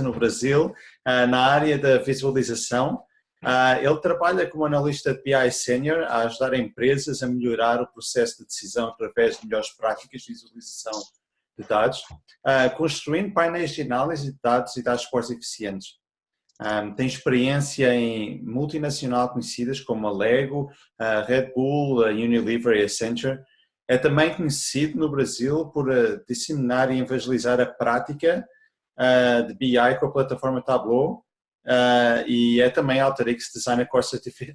no Brasil, na área da visualização. Ele trabalha como analista de BI Senior a ajudar empresas a melhorar o processo de decisão através de melhores práticas de visualização de dados, construindo painéis de análise de dados e dashboards eficientes. Tem experiência em multinacional conhecidas como a Lego, a Red Bull, a Unilever e a Accenture. É também conhecido no Brasil por disseminar e evangelizar a prática de BI com a plataforma Tableau e é também Alteryx Designer Course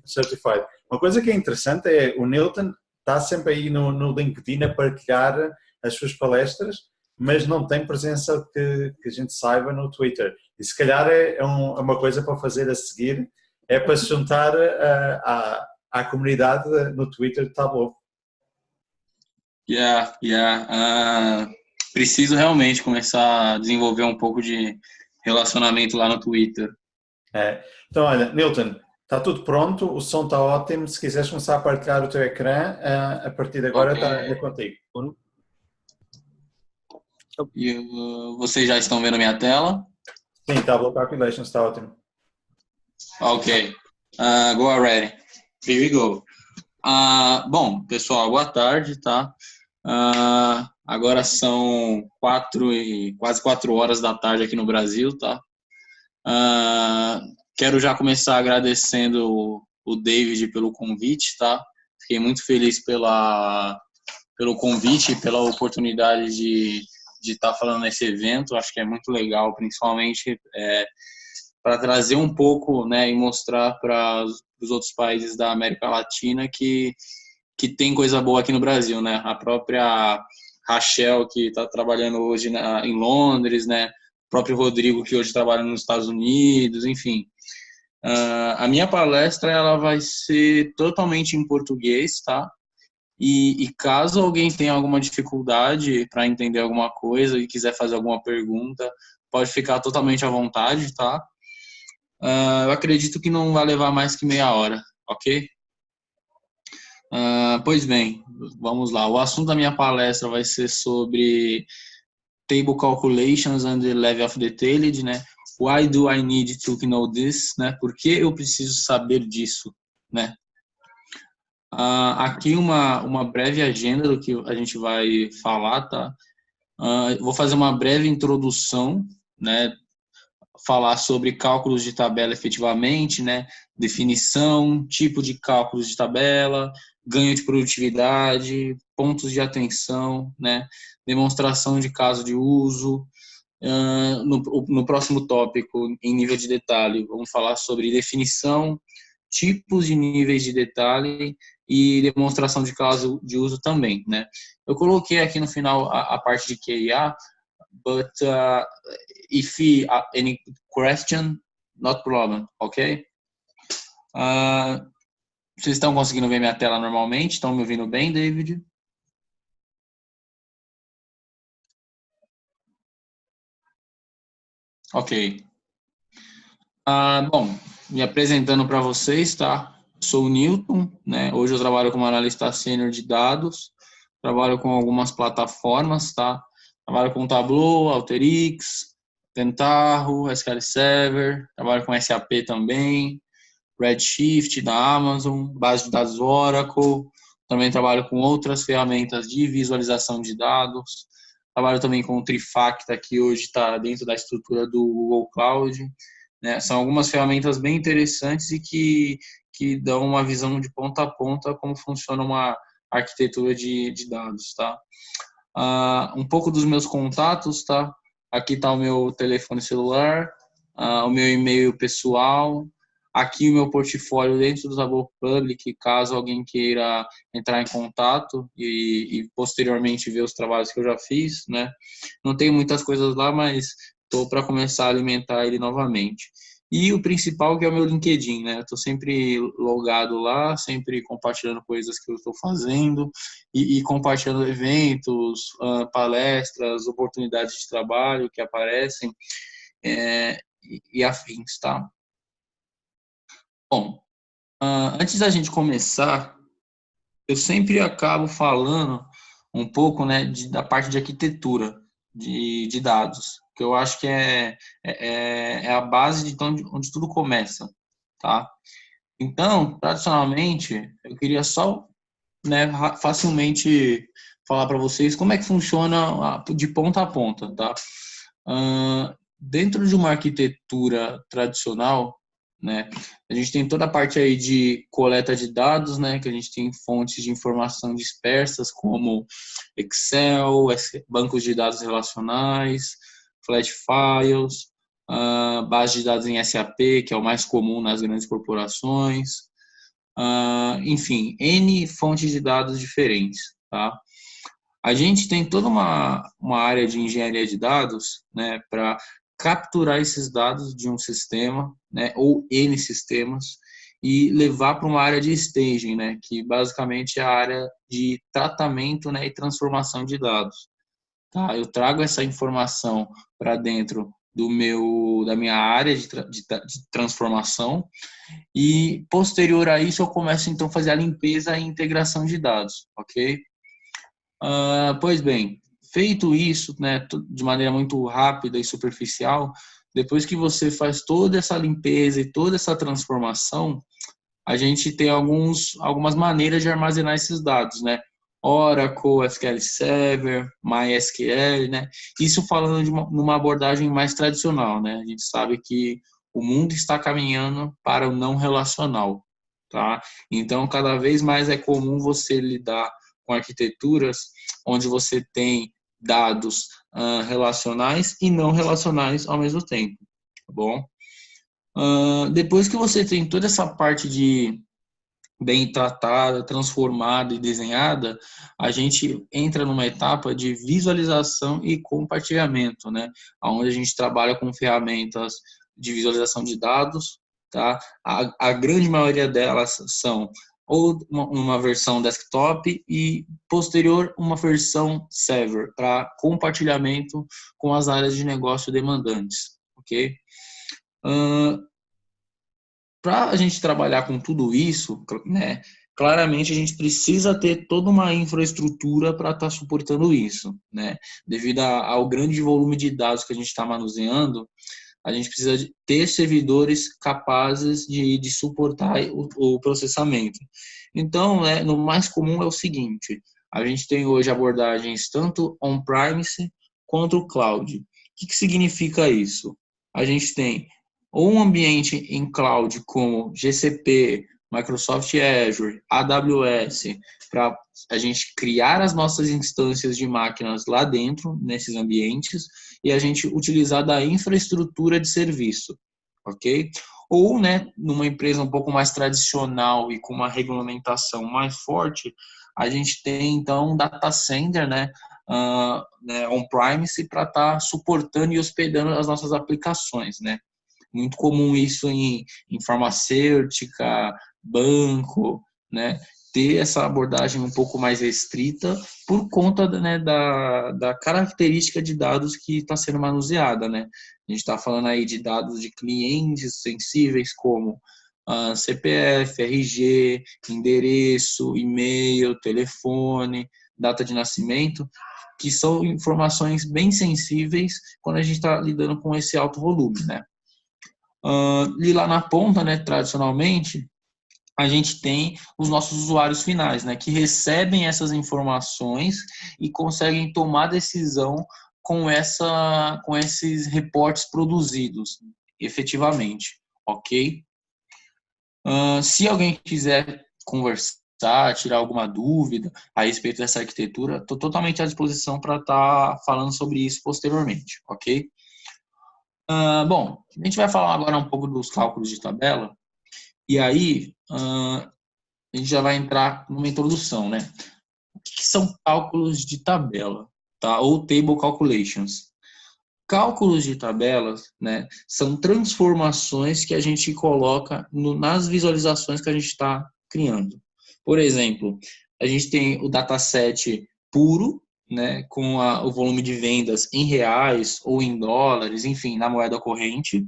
Certified. Uma coisa que é interessante é o Nilton está sempre aí no LinkedIn a partilhar as suas palestras, mas não tem presença que a gente saiba no Twitter. E se calhar é uma coisa para fazer a seguir, é para se juntar à comunidade no Twitter de Tableau. Preciso realmente começar a desenvolver um pouco de relacionamento lá no Twitter. Então, olha, Nilton, está tudo pronto, o som está ótimo. Se quiseres começar a partilhar o teu ecrã, a partir de agora é contigo. E vocês já estão vendo a minha tela? Sim, Tableau Calculations, está ótimo. Ok. Go already. Here we go. Bom, pessoal, boa tarde, tá? Agora são quase 4 horas da tarde aqui no Brasil, tá? Quero já começar agradecendo o David pelo convite, tá? Fiquei muito feliz pelo convite e pela oportunidade de estar falando nesse evento. Acho que é muito legal, principalmente para trazer um pouco, né, e mostrar para os outros países da América Latina que tem coisa boa aqui no Brasil, né? A própria Rachel, que está trabalhando hoje em Londres, né? O próprio Rodrigo, que hoje trabalha nos Estados Unidos, enfim. A minha palestra ela vai ser totalmente em português, tá? E caso alguém tenha alguma dificuldade para entender alguma coisa e quiser fazer alguma pergunta, pode ficar totalmente à vontade, tá? Eu acredito que não vai levar mais que meia hora, ok? Pois bem, vamos lá. O assunto da minha palestra vai ser sobre Table Calculations and the Level of Detail, né? Why do I need to know this, né? Por que eu preciso saber disso, né? Aqui uma breve agenda do que a gente vai falar, tá? Vou fazer uma breve introdução, né? Falar sobre cálculos de tabela efetivamente, né? Definição, tipo de cálculos de tabela, ganho de produtividade, pontos de atenção, né? Demonstração de caso de uso. No próximo tópico, em nível de detalhe, vamos falar sobre definição, tipos de níveis de detalhe e demonstração de caso de uso também, né? Eu coloquei aqui no final a parte de QIA, but if any question, not problem, ok? Vocês estão conseguindo ver minha tela normalmente? Estão me ouvindo bem, David? Ok. Bom, me apresentando para vocês, tá? Sou o Nilton, né? Hoje eu trabalho como analista sênior de dados, trabalho com algumas plataformas, tá? Trabalho com Tableau, Alteryx, Pentaho, SQL Server, trabalho com SAP também, Redshift da Amazon, base de dados Oracle, também trabalho com outras ferramentas de visualização de dados, trabalho também com o Trifacta, que hoje está dentro da estrutura do Google Cloud, né? São algumas ferramentas bem interessantes e que dão uma visão de ponta a ponta como funciona uma arquitetura de dados, tá? Um pouco dos meus contatos, tá? Aqui está o meu telefone celular, o meu e-mail pessoal, aqui o meu portfólio dentro do Tableau Public, caso alguém queira entrar em contato e posteriormente ver os trabalhos que eu já fiz, né? Não tenho muitas coisas lá, mas estou para começar a alimentar ele novamente. E o principal que é o meu LinkedIn, né? Estou sempre logado lá, sempre compartilhando coisas que eu estou fazendo e compartilhando eventos, palestras, oportunidades de trabalho que aparecem e afins, tá? Bom, antes da gente começar, eu sempre acabo falando um pouco, né, da parte de arquitetura de dados, que eu acho que é a base de onde tudo começa, tá? Então, tradicionalmente, eu queria só, né, facilmente falar para vocês como é que funciona de ponta a ponta, tá? Dentro de uma arquitetura tradicional, né, a gente tem toda a parte aí de coleta de dados, né, que a gente tem fontes de informação dispersas como Excel, bancos de dados relacionais, flat files, base de dados em SAP, que é o mais comum nas grandes corporações, enfim, N fontes de dados diferentes, tá? A gente tem toda uma área de engenharia de dados, né, para capturar esses dados de um sistema, né, ou N sistemas, e levar para uma área de staging, né, que basicamente é a área de tratamento, né, e transformação de dados. Tá? Eu trago essa informação para dentro da minha área de transformação e, posterior a isso, eu começo então a fazer a limpeza e integração de dados, ok? Pois bem, feito isso, né, de maneira muito rápida e superficial, depois que você faz toda essa limpeza e toda essa transformação, a gente tem algumas maneiras de armazenar esses dados, né? Oracle, SQL Server, MySQL, né? Isso falando numa abordagem mais tradicional, né? A gente sabe que o mundo está caminhando para o não relacional, tá? Então, cada vez mais é comum você lidar com arquiteturas onde você tem dados relacionais e não relacionais ao mesmo tempo, tá bom? Depois que você tem toda essa parte de bem tratada, transformada e desenhada, a gente entra numa etapa de visualização e compartilhamento, né? Onde a gente trabalha com ferramentas de visualização de dados, tá? A grande maioria delas são ou uma versão desktop e posterior uma versão server para compartilhamento com as áreas de negócio demandantes, ok? Para a gente trabalhar com tudo isso, né, claramente a gente precisa ter toda uma infraestrutura para estar suportando isso, né? Devido ao grande volume de dados que a gente está manuseando, a gente precisa ter servidores capazes de suportar o processamento. Então, né, no mais comum é o seguinte, a gente tem hoje abordagens tanto on-premise quanto cloud. O que significa isso? A gente tem ou um ambiente em cloud como GCP, Microsoft Azure, AWS, para a gente criar as nossas instâncias de máquinas lá dentro, nesses ambientes, e a gente utilizar da infraestrutura de serviço, ok? Ou, né, numa empresa um pouco mais tradicional e com uma regulamentação mais forte, a gente tem, então, um data center, né, on-premise para estar suportando e hospedando as nossas aplicações, né? Muito comum isso em farmacêutica, banco, né? Ter essa abordagem um pouco mais restrita por conta, né, da característica de dados que está sendo manuseada, né? A gente está falando aí de dados de clientes sensíveis como CPF, RG, endereço, e-mail, telefone, data de nascimento, que são informações bem sensíveis quando a gente está lidando com esse alto volume, né? E lá na ponta, né, tradicionalmente, a gente tem os nossos usuários finais, né, que recebem essas informações e conseguem tomar decisão com esses reportes produzidos, efetivamente, ok? Se alguém quiser conversar, tirar alguma dúvida a respeito dessa arquitetura, estou totalmente à disposição para estar falando sobre isso posteriormente, ok? Bom, a gente vai falar agora um pouco dos cálculos de tabela, e aí a gente já vai entrar numa introdução, né? O que são cálculos de tabela, tá? Ou table calculations. Cálculos de tabelas, né, são transformações que a gente coloca nas visualizações que a gente está criando. Por exemplo, a gente tem o dataset puro, né, com o volume de vendas em reais ou em dólares, enfim, na moeda corrente,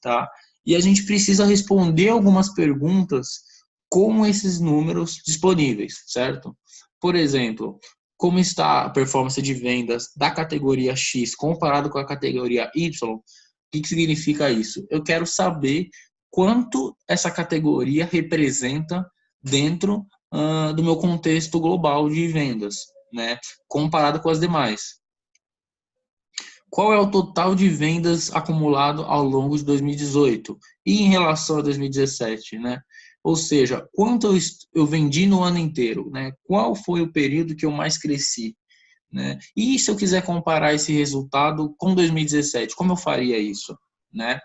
tá? E a gente precisa responder algumas perguntas com esses números disponíveis, certo? Por exemplo, como está a performance de vendas da categoria X comparado com a categoria Y. O que significa isso? Eu quero saber quanto essa categoria representa dentro do meu contexto global de vendas, né, comparado com as demais. Qual é o total de vendas acumulado ao longo de 2018 e em relação a 2017, né? Ou seja, quanto eu vendi no ano inteiro, né? Qual foi o período que eu mais cresci, né? E se eu quiser comparar esse resultado com 2017, como eu faria isso, né?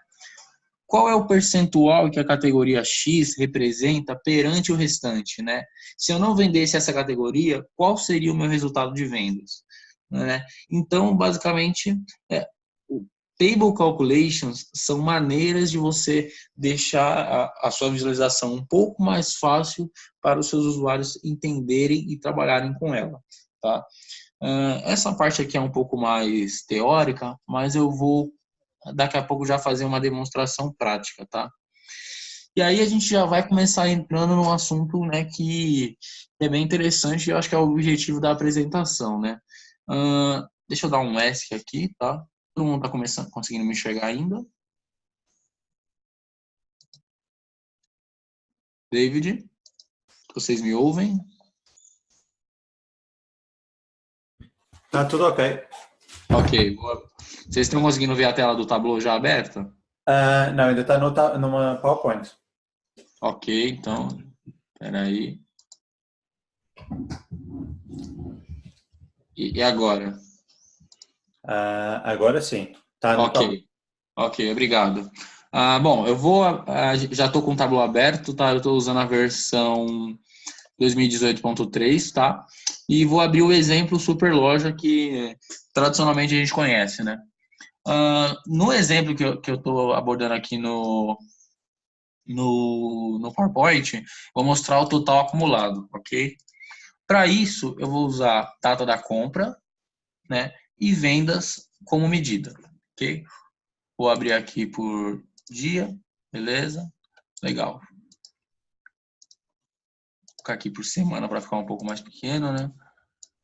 Qual é o percentual que a categoria X representa perante o restante, né? Se eu não vendesse essa categoria, qual seria o meu resultado de vendas, né? Então, basicamente, o Table Calculations são maneiras de você deixar a sua visualização um pouco mais fácil para os seus usuários entenderem e trabalharem com ela, tá? Essa parte aqui é um pouco mais teórica, mas eu vou daqui a pouco já fazer uma demonstração prática, tá? E aí a gente já vai começar entrando num assunto, né, que é bem interessante e eu acho que é o objetivo da apresentação, né? Deixa eu dar um ESC aqui, tá? Todo mundo tá conseguindo me enxergar ainda? David, vocês me ouvem? Tá tudo ok. Ok, boa. Vocês estão conseguindo ver a tela do Tableau já aberta? Não, ainda está numa PowerPoint. Ok, então, espera aí. E agora? Agora sim. Tá no Tableau. Ok, obrigado. Bom, eu vou, já estou com o Tableau aberto, tá? Eu estou usando a versão 2018.3, tá? E vou abrir o exemplo Superloja que tradicionalmente a gente conhece, né? No exemplo que eu estou abordando aqui no PowerPoint, vou mostrar o total acumulado, ok? Para isso, eu vou usar data da compra, né? E vendas como medida, ok? Vou abrir aqui por dia, beleza? Legal. Vou colocar aqui por semana para ficar um pouco mais pequeno, né?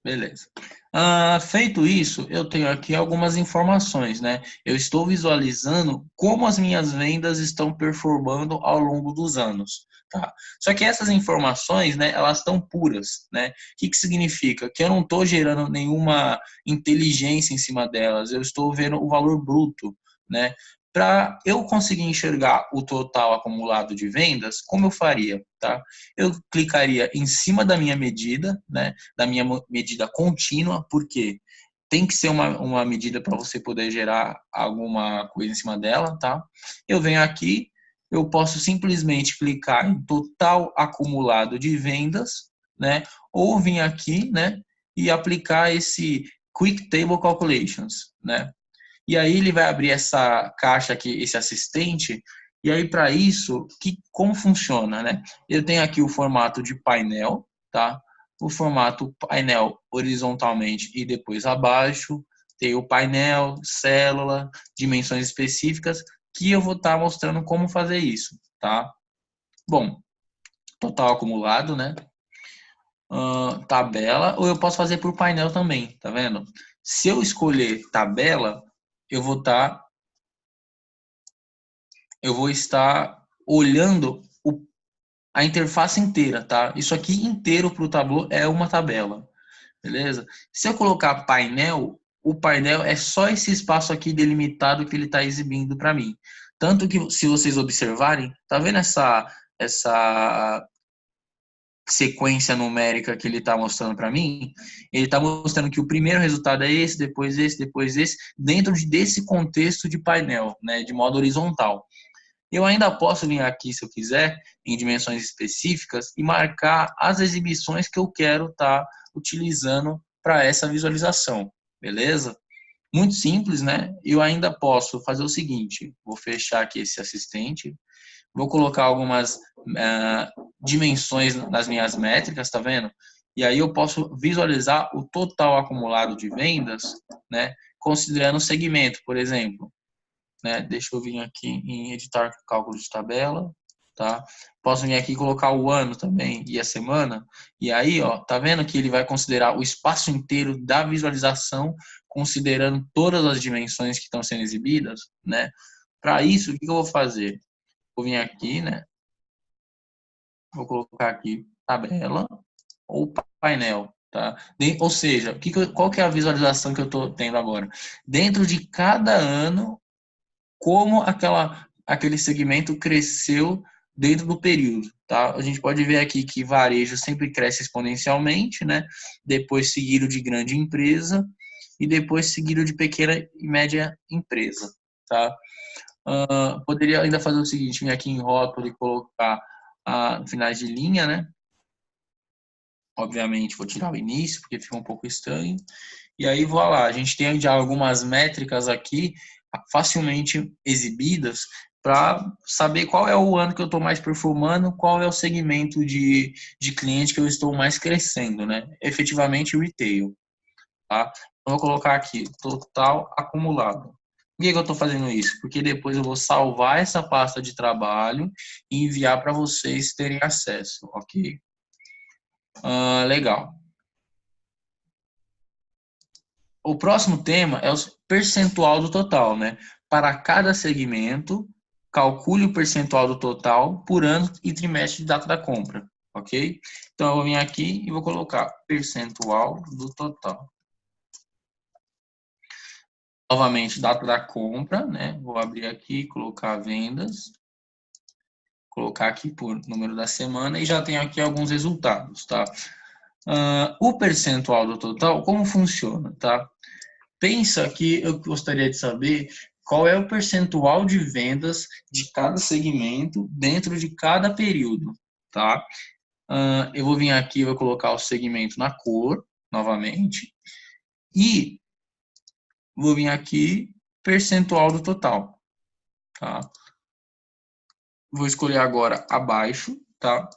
Beleza. Feito isso, eu tenho aqui algumas informações, né? Eu estou visualizando como as minhas vendas estão performando ao longo dos anos, tá? Só que essas informações, né, elas estão puras, né? O que significa? Que eu não estou gerando nenhuma inteligência em cima delas, eu estou vendo o valor bruto, né? Para eu conseguir enxergar o total acumulado de vendas, como eu faria, tá? Eu clicaria em cima da minha medida, né? Da minha medida contínua, porque tem que ser uma medida para você poder gerar alguma coisa em cima dela, tá? Eu venho aqui, eu posso simplesmente clicar em total acumulado de vendas, né? Ou vir aqui, né? E aplicar esse Quick Table Calculations, né? E aí ele vai abrir essa caixa aqui, esse assistente, e aí para isso, como funciona, né? Eu tenho aqui o formato de painel, tá? O formato painel horizontalmente e depois abaixo, tem o painel, célula, dimensões específicas, que eu vou estar mostrando como fazer isso, tá? Bom, total acumulado, né? Tabela, ou eu posso fazer por painel também, tá vendo? Se eu escolher tabela, eu vou estar olhando a interface inteira, tá? Isso aqui inteiro para o Tableau é uma tabela, beleza? Se eu colocar painel, o painel é só esse espaço aqui delimitado que ele está exibindo para mim. Tanto que, se vocês observarem, tá vendo essa sequência numérica que ele está mostrando para mim? Ele está mostrando que o primeiro resultado é esse, depois esse, dentro desse contexto de painel, né? De modo horizontal. Eu ainda posso vir aqui, se eu quiser, em dimensões específicas e marcar as exibições que eu quero estar utilizando para essa visualização, beleza? Muito simples, né? Eu ainda posso fazer o seguinte, vou fechar aqui esse assistente, vou colocar algumas dimensões nas minhas métricas, tá vendo? E aí eu posso visualizar o total acumulado de vendas, né? Considerando o segmento, por exemplo. Né? Deixa eu vir aqui em editar cálculo de tabela. tá? Posso vir aqui e colocar o ano também e a semana. E aí, ó, tá vendo que ele vai considerar o espaço inteiro da visualização, considerando todas as dimensões que estão sendo exibidas, né? Para isso, o que eu vou fazer? Vou vir aqui, né? Vou colocar aqui tabela ou painel, tá? Ou seja, qual que é a visualização que eu estou tendo agora? Dentro de cada ano, como aquele segmento cresceu dentro do período, tá? A gente pode ver aqui que varejo sempre cresce exponencialmente, né? Depois seguido de grande empresa e depois seguido de pequena e média empresa, tá? Poderia ainda fazer o seguinte, vir aqui em rótulo e colocar finais de linha, né? Obviamente vou tirar o início, porque fica um pouco estranho. E aí, vou lá, a gente tem já algumas métricas aqui facilmente exibidas para saber qual é o ano que eu estou mais performando, qual é o segmento de cliente que eu estou mais crescendo, né? Efetivamente, retail, tá? Então, vou colocar aqui, total acumulado. Por que eu estou fazendo isso? Porque depois eu vou salvar essa pasta de trabalho e enviar para vocês terem acesso, ok? Legal. O próximo tema é o percentual do total, né? Para cada segmento, calcule o percentual do total por ano e trimestre de data da compra, ok? Então, eu vou vir aqui e vou colocar percentual do total. Novamente, data da compra, né? Vou abrir aqui, colocar vendas, colocar aqui por número da semana e já tenho aqui alguns resultados, tá? O percentual do total, como funciona, tá? Pensa que eu gostaria de saber qual é o percentual de vendas de cada segmento dentro de cada período, tá? Eu vou vir aqui e vou colocar o segmento na cor, novamente, e vou vir aqui, percentual do total, tá? Vou escolher agora abaixo, tá?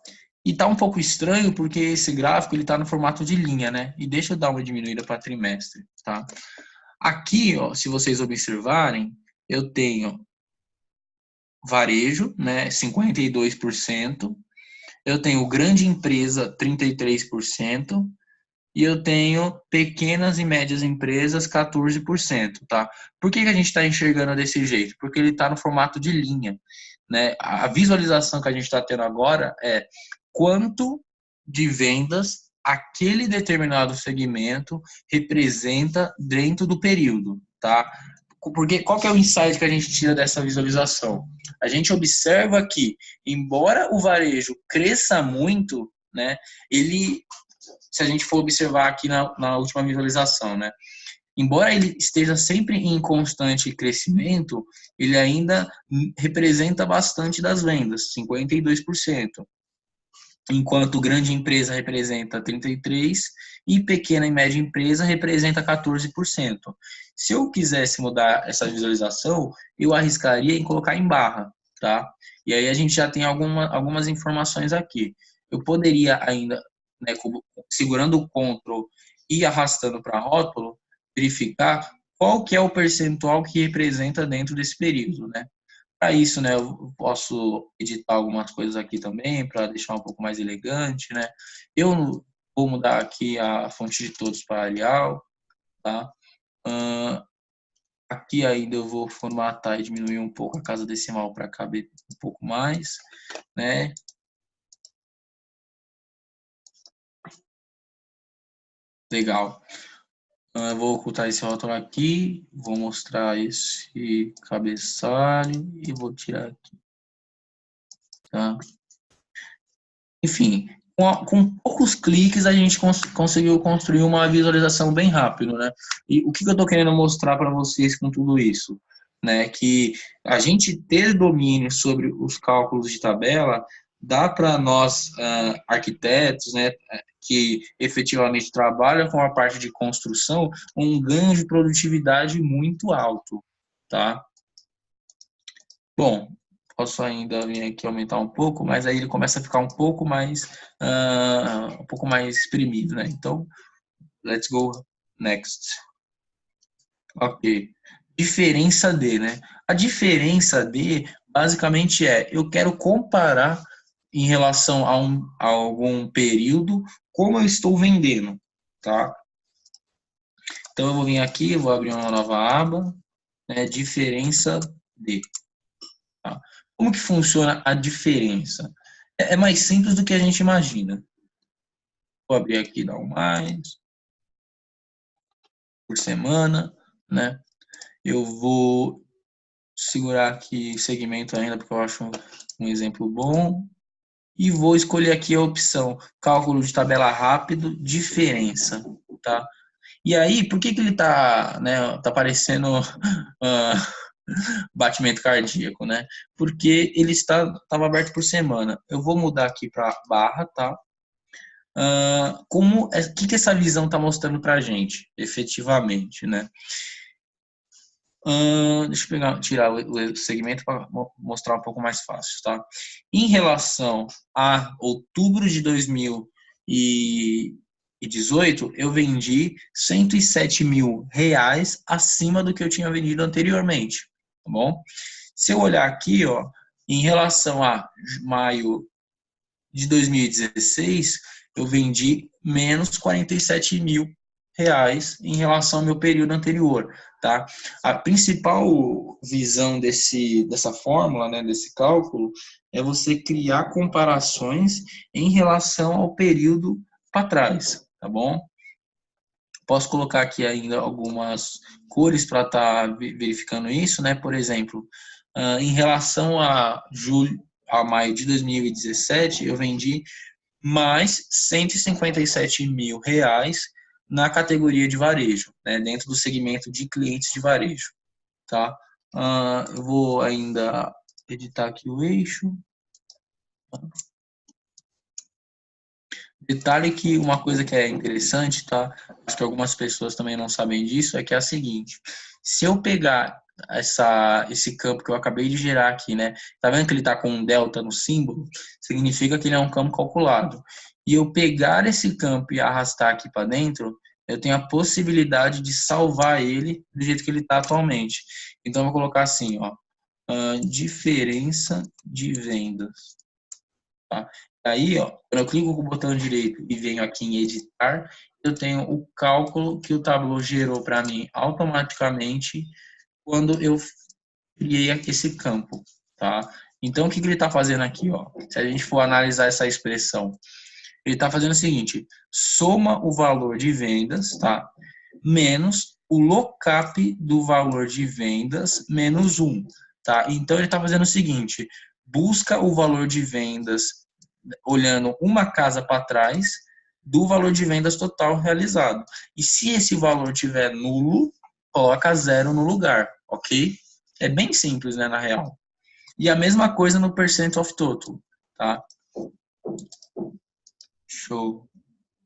E tá um pouco estranho porque esse gráfico ele tá no formato de linha, né? E deixa eu dar uma diminuída para trimestre, tá? Aqui, ó, se vocês observarem, eu tenho varejo, né, 52%, eu tenho grande empresa, 33%, e eu tenho pequenas e médias empresas, 14%, tá? Por que a gente está enxergando desse jeito? Porque ele está no formato de linha, né? A visualização que a gente está tendo agora é quanto de vendas aquele determinado segmento representa dentro do período, tá? Porque qual que é o insight que a gente tira dessa visualização? A gente observa que, embora o varejo cresça muito, né, ele, se a gente for observar aqui na última visualização, né, embora ele esteja sempre em constante crescimento, ele ainda representa bastante das vendas, 52%. Enquanto grande empresa representa 33% e pequena e média empresa representa 14%. Se eu quisesse mudar essa visualização, eu arriscaria em colocar em barra, tá? E aí a gente já tem algumas informações aqui. Eu poderia ainda, né, segurando o Ctrl e arrastando para rótulo, verificar qual que é o percentual que representa dentro desse período, né? Para isso, né, eu posso editar algumas coisas aqui também para deixar um pouco mais elegante, né? Eu vou mudar aqui a fonte de todos para Arial, tá? Aqui ainda eu vou formatar e diminuir um pouco a casa decimal para caber um pouco mais, né? Legal. Eu vou ocultar esse rótulo aqui, vou mostrar esse cabeçalho e vou tirar aqui, tá? Enfim, com poucos cliques a gente conseguiu construir uma visualização bem rápido, né? E o que eu estou querendo mostrar para vocês com tudo isso? Né? Que a gente ter domínio sobre os cálculos de tabela dá para nós, arquitetos, né, que efetivamente trabalham com a parte de construção, um ganho de produtividade muito alto, tá? Bom, posso ainda vir aqui aumentar um pouco, mas aí ele começa a ficar um pouco mais espremido, né? Então, let's go next. Ok. diferença de, né? A diferença de, basicamente, eu quero comparar em relação a algum período como eu estou vendendo, tá? Então, eu vou vir aqui, vou abrir uma nova aba, né? Diferença de. Tá? Como que funciona a diferença? É mais simples do que a gente imagina. Vou abrir aqui, dar um mais, por semana, né? Eu vou segurar aqui segmento ainda, porque eu acho um exemplo bom. E vou escolher aqui a opção cálculo de tabela rápido, diferença, tá? E aí, por que que ele tá, né, tá aparecendo batimento cardíaco, né? Porque ele estava aberto por semana. Eu vou mudar aqui para barra, tá? O que essa visão está mostrando para a gente, efetivamente, né? Deixa eu tirar o segmento para mostrar um pouco mais fácil, tá? Em relação a outubro de 2018, eu vendi R$ 107.000 acima do que eu tinha vendido anteriormente, tá bom? Se eu olhar aqui, ó, em relação a maio de 2016, eu vendi menos R$ 47.000 em relação ao meu período anterior, tá? A principal visão dessa fórmula, né, desse cálculo, é você criar comparações em relação ao período para trás, tá bom? Posso colocar aqui ainda algumas cores para estar verificando isso, né? Por exemplo, em relação a maio de 2017, eu vendi mais R$ 157.000 na categoria de varejo, né, dentro do segmento de clientes de varejo, tá? Eu vou ainda editar aqui o eixo. Detalhe que uma coisa que é interessante, tá? Acho que algumas pessoas também não sabem disso, é que é a seguinte: se eu pegar esse campo que eu acabei de gerar aqui, né? Tá vendo que ele tá com um delta no símbolo? Significa que ele é um campo calculado. E eu pegar esse campo e arrastar aqui para dentro, eu tenho a possibilidade de salvar ele do jeito que ele está atualmente. Então, eu vou colocar assim, ó, diferença de vendas. Tá? Aí, ó, quando eu clico com o botão direito e venho aqui em editar, eu tenho o cálculo que o Tableau gerou para mim automaticamente quando eu criei aqui esse campo, tá? Então, o que ele está fazendo aqui, ó? Se a gente for analisar essa expressão, ele está fazendo o seguinte: soma o valor de vendas, tá? Menos o lookup do valor de vendas menos 1, tá? Então, ele está fazendo o seguinte: busca o valor de vendas olhando uma casa para trás do valor de vendas total realizado. E se esse valor tiver nulo, coloca 0 no lugar, ok? É bem simples, né, na real. E a mesma coisa no percent of total, tá? Deixa eu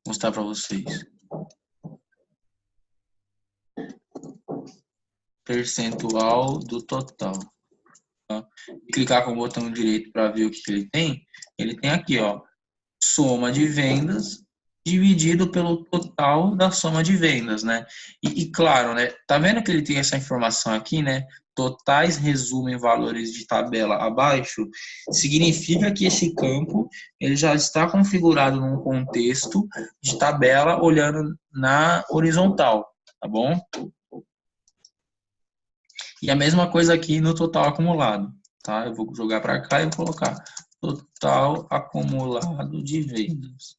mostrar para vocês. Percentual do total. Tá? E clicar com o botão direito para ver o que ele tem. Ele tem aqui, ó, soma de vendas dividido pelo total da soma de vendas, né? E claro, né? Tá vendo que ele tem essa informação aqui, né? Totais resumem valores de tabela abaixo, significa que esse campo ele já está configurado num contexto de tabela olhando na horizontal, tá bom? E a mesma coisa aqui no total acumulado, tá? Eu vou jogar para cá e vou colocar total acumulado de vendas.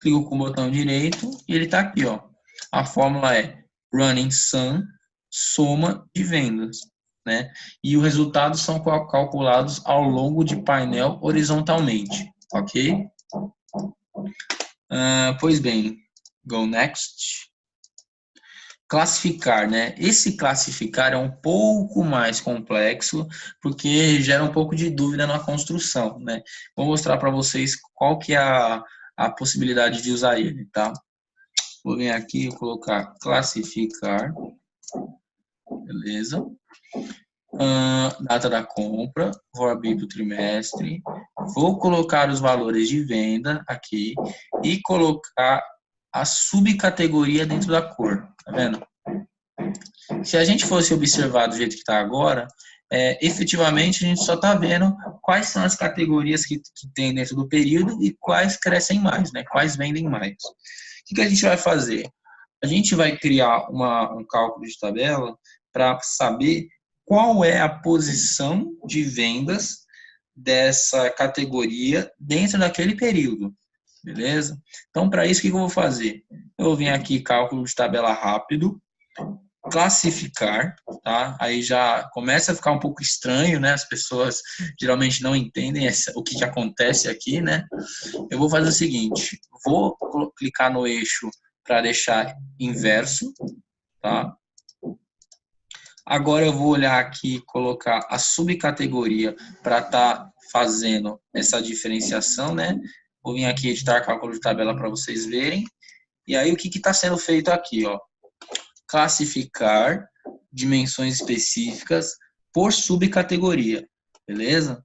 Clico com o botão direito e ele está aqui, ó. A fórmula é running sum, soma de vendas, né? E os resultados são calculados ao longo de painel horizontalmente, ok? Pois bem, go next. Classificar, né? Esse classificar é um pouco mais complexo, porque gera um pouco de dúvida na construção, né? Vou mostrar para vocês qual que é a possibilidade de usar ele, tá? Vou vir aqui e colocar classificar, beleza? Data da compra, vou abrir para o trimestre, vou colocar os valores de venda aqui e colocar a subcategoria dentro da cor, tá vendo? Se a gente fosse observar do jeito que está agora, efetivamente a gente só está vendo quais são as categorias que tem dentro do período e quais crescem mais, né? Quais vendem mais. O que a gente vai fazer? A gente vai criar um cálculo de tabela para saber qual é a posição de vendas dessa categoria dentro daquele período, beleza? Então, para isso, o que eu vou fazer? Eu vou vir aqui, cálculo de tabela rápido, classificar, tá? Aí já começa a ficar um pouco estranho, né? As pessoas geralmente não entendem o que acontece aqui, né? Eu vou fazer o seguinte, vou clicar no eixo para deixar inverso, tá? Agora eu vou olhar aqui e colocar a subcategoria para estar fazendo essa diferenciação, né? Vou vir aqui editar cálculo de tabela para vocês verem. E aí o que está sendo feito aqui, ó? Classificar dimensões específicas por subcategoria, beleza?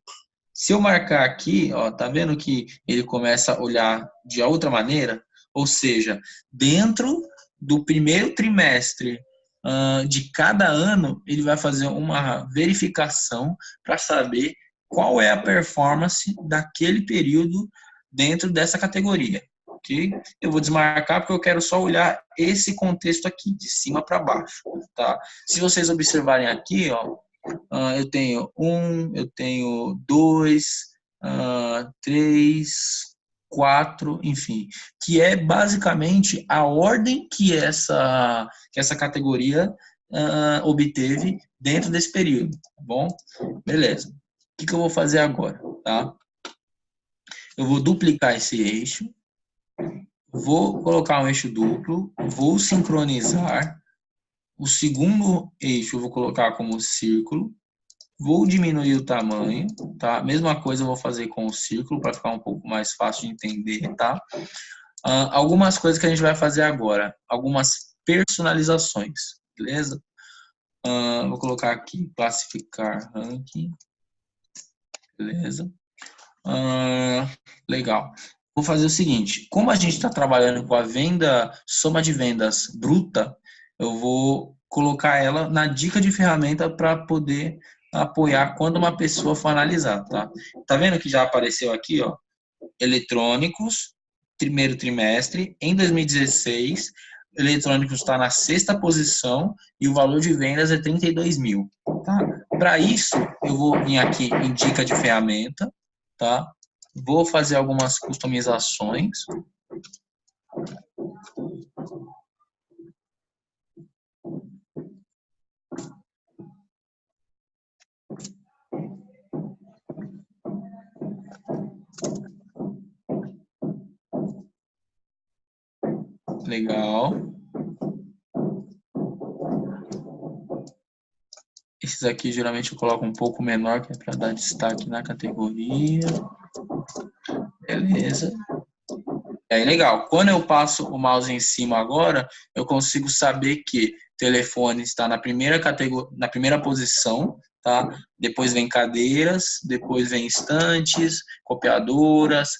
Se eu marcar aqui, ó, tá vendo que ele começa a olhar de outra maneira? Ou seja, dentro do primeiro trimestre de cada ano, ele vai fazer uma verificação para saber qual é a performance daquele período dentro dessa categoria. Okay? Eu vou desmarcar porque eu quero só olhar esse contexto aqui, de cima para baixo. Tá? Se vocês observarem aqui, ó, eu tenho 1, eu tenho 2, 3, 4, enfim, que é basicamente a ordem que essa categoria obteve dentro desse período, tá bom? Beleza. O que eu vou fazer agora, tá? Eu vou duplicar esse eixo, vou colocar um eixo duplo, vou sincronizar, o segundo eixo eu vou colocar como círculo, vou diminuir o tamanho, tá? Mesma coisa eu vou fazer com o círculo para ficar um pouco mais fácil de entender, tá? Algumas coisas que a gente vai fazer agora, algumas personalizações, beleza? Vou colocar aqui, classificar ranking, beleza? Legal. Vou fazer o seguinte, como a gente está trabalhando com a soma de vendas bruta, eu vou colocar ela na dica de ferramenta para poder apoiar quando uma pessoa for analisar, tá? Tá vendo que já apareceu aqui, ó, eletrônicos, primeiro trimestre, em 2016, eletrônicos está na 6ª posição e o valor de vendas é 32 mil, tá? Para isso, eu vou vir aqui em dica de ferramenta, tá? Vou fazer algumas customizações. Legal. Esses aqui geralmente eu coloco um pouco menor, que é para dar destaque na categoria. Beleza. E aí, legal. Quando eu passo o mouse em cima agora, eu consigo saber que telefone está na primeira categoria, na primeira posição, tá? Depois vem cadeiras, depois vem estantes, copiadoras,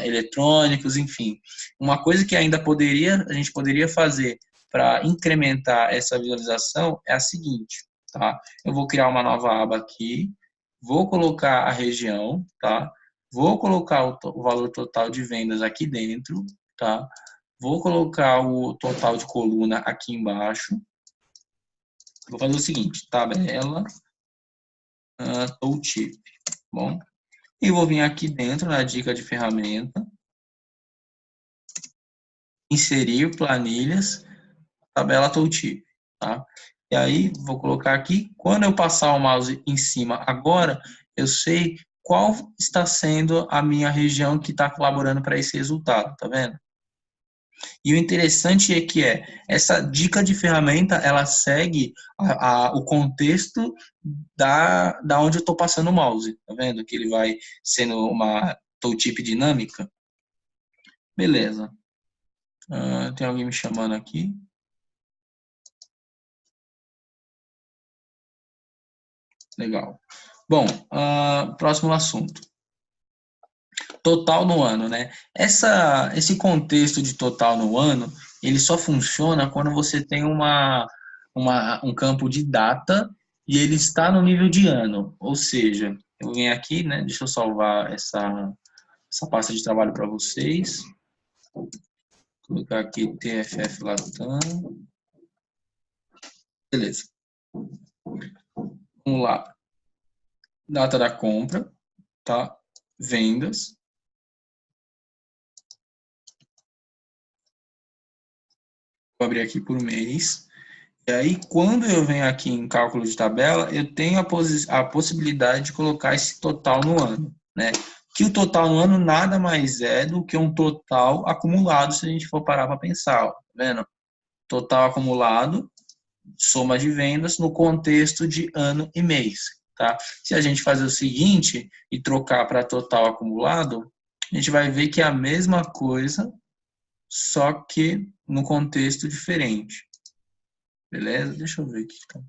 eletrônicos, enfim. Uma coisa que ainda a gente poderia fazer para incrementar essa visualização é a seguinte, tá? Eu vou criar uma nova aba aqui, vou colocar a região, tá? Vou colocar o valor total de vendas aqui dentro, tá? Vou colocar o total de coluna aqui embaixo. Vou fazer o seguinte, tabela, tooltip, bom? E vou vir aqui dentro na dica de ferramenta, inserir planilhas, tabela tooltip, tá? E aí, vou colocar aqui, quando eu passar o mouse em cima agora, eu sei qual está sendo a minha região que está colaborando para esse resultado, tá vendo? E o interessante é que essa dica de ferramenta, ela segue o contexto da onde eu estou passando o mouse, tá vendo? Que ele vai sendo uma tooltip dinâmica. Beleza. Tem alguém me chamando aqui. Legal. Bom, próximo assunto. Total no ano, né? Esse contexto de total no ano, ele só funciona quando você tem uma um campo de data e ele está no nível de ano. Ou seja, eu venho aqui, né? Deixa eu salvar essa pasta de trabalho para vocês. Vou colocar aqui TFF Latam. Beleza. Vamos lá. Data da compra, tá? Vendas. Vou abrir aqui por mês. E aí, quando eu venho aqui em cálculo de tabela, eu tenho a possibilidade de colocar esse total no ano, né? Que o total no ano nada mais é do que um total acumulado, se a gente for parar para pensar, ó, tá vendo? Total acumulado, soma de vendas no contexto de ano e mês, tá? Se a gente fazer o seguinte e trocar para total acumulado, a gente vai ver que é a mesma coisa, só que no contexto diferente. Beleza? Deixa eu ver aqui. Tá?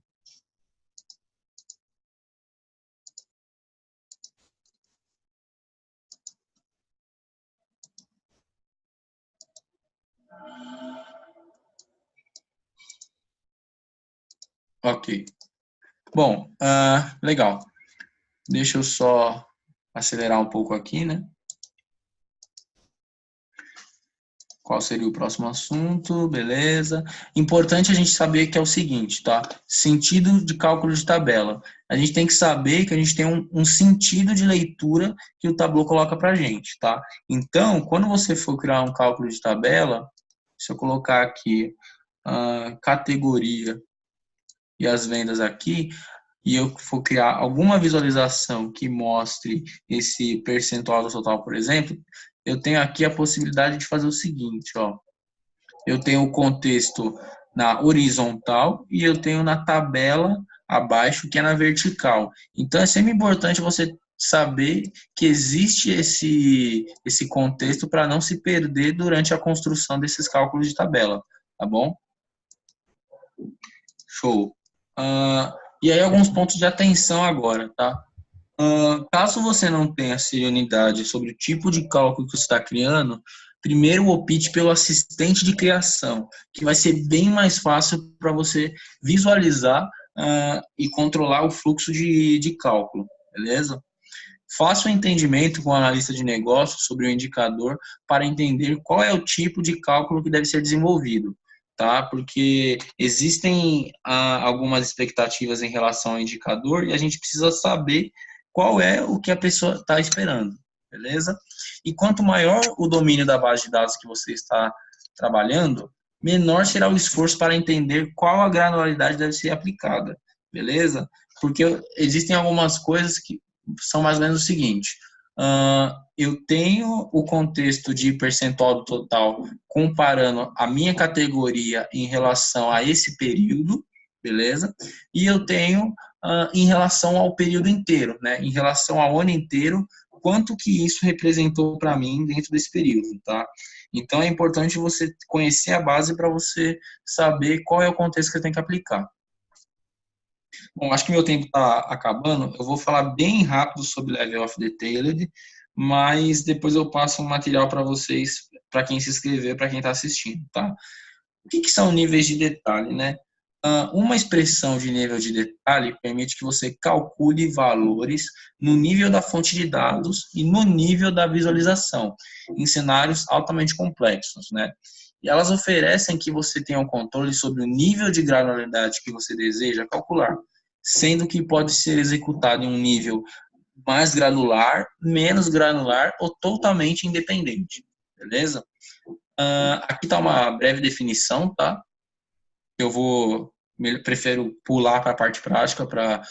Ok. Bom, legal. Deixa eu só acelerar um pouco aqui, né? Qual seria o próximo assunto? Beleza. Importante a gente saber que é o seguinte, tá? Sentido de cálculo de tabela. A gente tem que saber que a gente tem um sentido de leitura que o Tableau coloca pra gente, tá? Então, quando você for criar um cálculo de tabela, se eu colocar aqui categoria e as vendas aqui, e eu for criar alguma visualização que mostre esse percentual do total, por exemplo, eu tenho aqui a possibilidade de fazer o seguinte, ó. Eu tenho o contexto na horizontal e eu tenho na tabela abaixo, que é na vertical. Então, é sempre importante você saber que existe esse contexto para não se perder durante a construção desses cálculos de tabela, tá bom? Show. E aí, alguns pontos de atenção agora, tá? Caso você não tenha unidade sobre o tipo de cálculo que você está criando, primeiro opte pelo assistente de criação, que vai ser bem mais fácil para você visualizar e controlar o fluxo de cálculo, beleza? Faça um entendimento com o analista de negócios sobre o indicador para entender qual é o tipo de cálculo que deve ser desenvolvido, tá? Porque existem algumas expectativas em relação ao indicador e a gente precisa saber qual é o que a pessoa está esperando, beleza? E quanto maior o domínio da base de dados que você está trabalhando, menor será o esforço para entender qual a granularidade deve ser aplicada, beleza? Porque existem algumas coisas que são mais ou menos o seguinte: eu tenho o contexto de percentual do total comparando a minha categoria em relação a esse período, beleza? E eu tenho em relação ao período inteiro, né? Em relação ao ano inteiro, quanto que isso representou para mim dentro desse período, tá? Então é importante você conhecer a base para você saber qual é o contexto que você tem que aplicar. Bom, acho que meu tempo está acabando. Eu vou falar bem rápido sobre Level of Detailed, mas depois eu passo um material para vocês, para quem se inscrever, para quem está assistindo, tá? O que são níveis de detalhe, né? Uma expressão de nível de detalhe permite que você calcule valores no nível da fonte de dados e no nível da visualização, em cenários altamente complexos, né? E elas oferecem que você tenha um controle sobre o nível de granularidade que você deseja calcular, sendo que pode ser executado em um nível mais granular, menos granular ou totalmente independente, beleza? Aqui está uma breve definição, tá? Prefiro pular para a parte prática para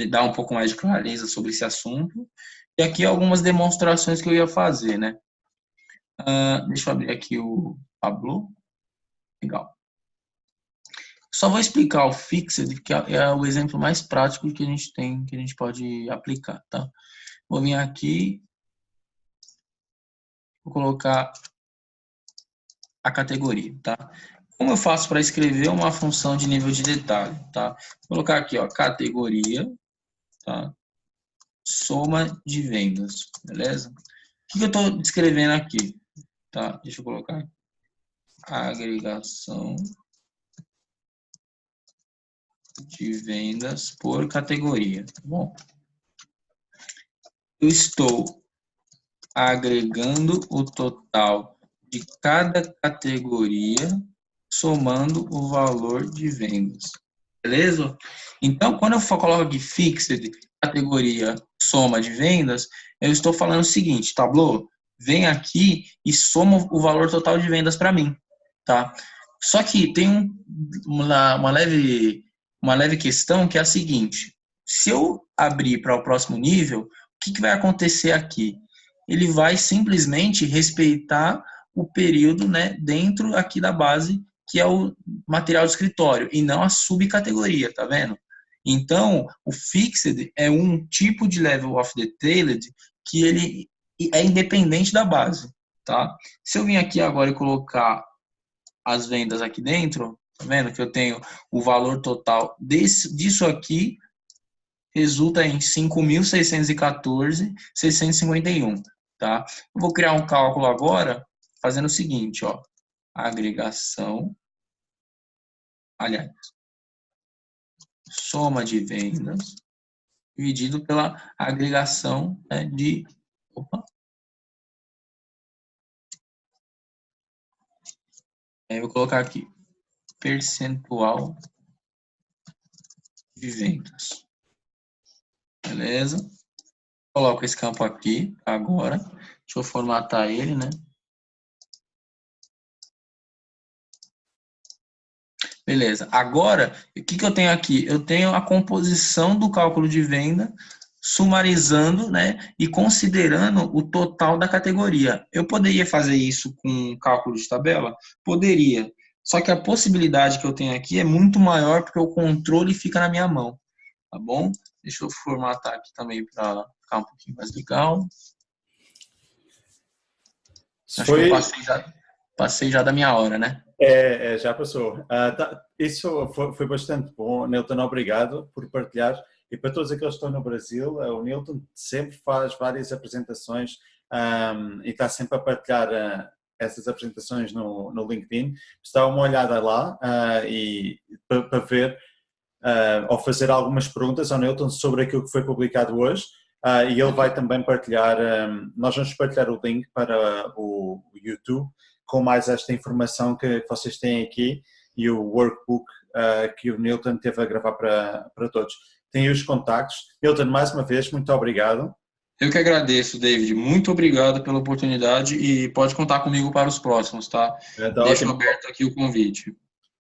dar um pouco mais de clareza sobre esse assunto. E aqui algumas demonstrações que eu ia fazer, né? Deixa eu abrir aqui o Tableau. Legal. Só vou explicar o Fixed, que é o exemplo mais prático que a gente tem, que a gente pode aplicar, tá? Vou vir aqui, vou colocar a categoria, tá? Como eu faço para escrever uma função de nível de detalhe, tá? Vou colocar aqui, ó, categoria, tá? Soma de vendas, beleza? O que eu estou descrevendo aqui, tá? Deixa eu colocar agregação de vendas por categoria, tá bom? Eu estou agregando o total de cada categoria, somando o valor de vendas. Beleza? Então, quando eu coloco aqui fixed, categoria, soma de vendas, eu estou falando o seguinte, Tableau, vem aqui e soma o valor total de vendas para mim, tá? Só que tem uma leve questão que é a seguinte, se eu abrir para o próximo nível, o que vai acontecer aqui? Ele vai simplesmente respeitar o período, né, dentro aqui da base, que é o material de escritório, e não a subcategoria, tá vendo? Então, o Fixed é um tipo de Level of Detailed que ele é independente da base, tá? Se eu vir aqui agora e colocar as vendas aqui dentro, tá vendo que eu tenho o valor total disso aqui, resulta em 5.614,651, tá? Eu vou criar um cálculo agora, fazendo o seguinte, ó, agregação, aliás, soma de vendas dividido pela agregação, né, de, opa, aí eu vou colocar aqui, percentual de vendas, beleza? Coloco esse campo aqui agora, deixa eu formatar ele, né? Beleza. Agora, o que eu tenho aqui? Eu tenho a composição do cálculo de venda, sumarizando, né, e considerando o total da categoria. Eu poderia fazer isso com cálculo de tabela? Poderia. Só que a possibilidade que eu tenho aqui é muito maior porque o controle fica na minha mão. Tá bom? Deixa eu formatar aqui também para ficar um pouquinho mais legal. Acho que eu passei já da minha hora, né? Já passou. Isso foi bastante bom. Nilton, obrigado por partilhar. E para todos aqueles que estão no Brasil, o Nilton sempre faz várias apresentações e está sempre a partilhar essas apresentações no LinkedIn. Dá uma olhada lá e para ver ou fazer algumas perguntas ao Nilton sobre aquilo que foi publicado hoje. E ele vai também partilhar, nós vamos partilhar o link para o YouTube com mais esta informação que vocês têm aqui e o workbook que o Nilton teve a gravar para todos. Tem os contactos. Nilton, mais uma vez, muito obrigado. Eu que agradeço, David. Muito obrigado pela oportunidade e pode contar comigo para os próximos, tá? Deixo aberto aqui o convite.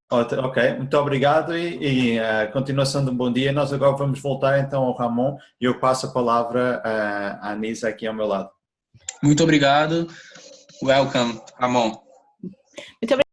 Ok, muito obrigado e continuação de um bom dia. Nós agora vamos voltar então ao Ramon e eu passo a palavra à Anisa aqui ao meu lado. Muito obrigado. Welcome, Ramon. Muito obrigado.